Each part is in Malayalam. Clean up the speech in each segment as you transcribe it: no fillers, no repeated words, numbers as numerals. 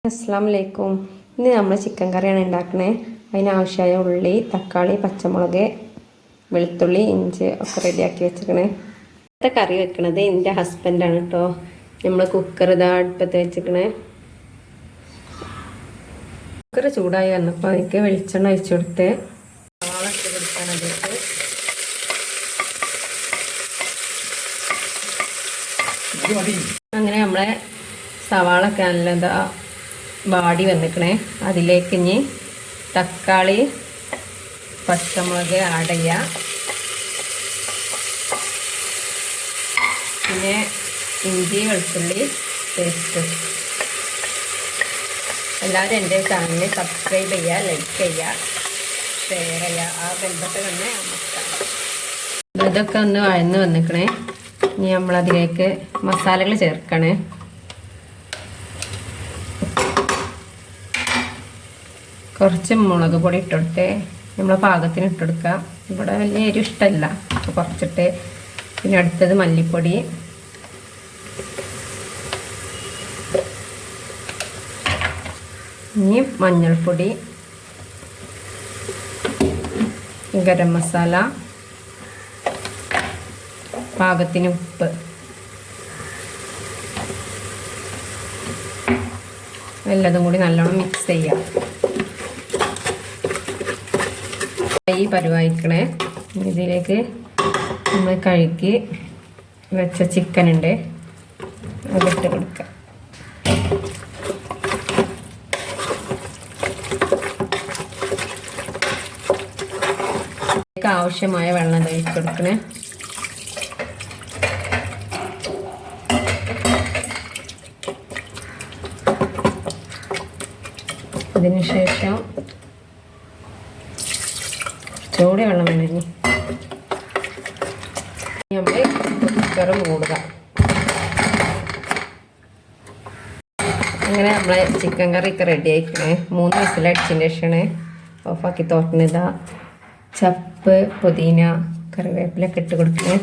അസ്സലാമലൈക്കും. ഇന്ന് നമ്മൾ ചിക്കൻ കറിയാണ് ഉണ്ടാക്കുന്നത്. അതിനാവശ്യമായ ഉള്ളി, തക്കാളി, പച്ചമുളക്, വെളുത്തുള്ളി, ഇഞ്ചി ഒക്കെ റെഡിയാക്കി വെച്ചിരിക്കണേ. ഇന്നത്തെ കറി വെക്കണത് എൻ്റെ ഹസ്ബൻഡാണ് കേട്ടോ. നമ്മൾ കുക്കർ അടുപ്പത്ത് വെച്ചിരിക്കണേ. കുക്കർ ചൂടായി വന്നപ്പോൾ എനിക്ക് വെളിച്ചെണ്ണ ഒഴിച്ചു കൊടുത്ത് സവാള ഇട്ട് കൊടുക്കാൻ അതിലേക്ക്. അങ്ങനെ നമ്മളെ സവാളൊക്കെ നല്ലതാ വാടി വന്നിക്കണേ. അതിലേക്ക് ഇനി തക്കാളി, പച്ചമുളക് ആഡ് ചെയ്യുക. പിന്നെ ഇഞ്ചി വെളുത്തുള്ളി പേസ്റ്റ്. എല്ലാവരും എൻ്റെ ചാനൽ സബ്സ്ക്രൈബ് ചെയ്യുക, ലൈക്ക് ചെയ്യുക, ഷെയർ ചെയ്യുക. ആ ബന്ധത്തിൽ തന്നെ ഇതൊക്കെ ഒന്ന് വഴന്ന് വന്നിക്കണേ. ഇനി നമ്മളതിലേക്ക് മസാലകൾ ചേർക്കണേ. കുറച്ച് മുളക് പൊടി ഇട്ടെടുത്ത് നമ്മളെ പാകത്തിന് ഇട്ടെടുക്കുക. ഇവിടെ വലിയ എരിവ് ഇഷ്ടമല്ല, അപ്പോൾ കുറച്ചിട്ട്. പിന്നെ അടുത്തത് മല്ലിപ്പൊടി, ഇനി മഞ്ഞൾപ്പൊടി, ഗരം മസാല, പാകത്തിന് ഉപ്പ്. എല്ലാതും കൂടി നല്ലോണം മിക്സ് ചെയ്യാം. ഈ പരുവായിക്കണേ. ഇതിലേക്ക് നമ്മൾ കഴുകി വെച്ച ചിക്കൻ ഉണ്ട്, അതിട്ട് കൊടുക്കുക. ഇതിലേക്ക് ആവശ്യമായ വെള്ളം ഒഴിച്ച് കൊടുക്കണേ. അതിനുശേഷം ചൂട് വെള്ളം വേണം. നമ്മൾ കുക്കർ മൂടുക. അങ്ങനെ നമ്മളെ ചിക്കൻ കറിയൊക്കെ റെഡി ആയിക്കണേ. 3 വിസിലടിച്ചതിന് ശേഷമാണ് ഓഫാക്കി തുറക്കുന്നതാ. ചപ്പ്, പുതിന, കറിവേപ്പിലൊക്കെ ഇട്ട് കൊടുക്കണേ.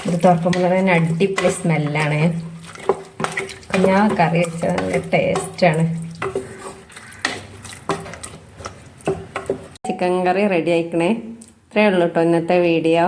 ഇത് തുറക്കുമ്പോൾ തന്നെ അടിപൊളി സ്മെല്ലാണ്. ഞാൻ കറി വെച്ചത് നല്ല ടേസ്റ്റാണ്. ചിക്കൻ കറി റെഡി ആയിക്കണേ. ഇത്രയേ ഉള്ളൂ കേട്ടോ ഇന്നത്തെ വീഡിയോ.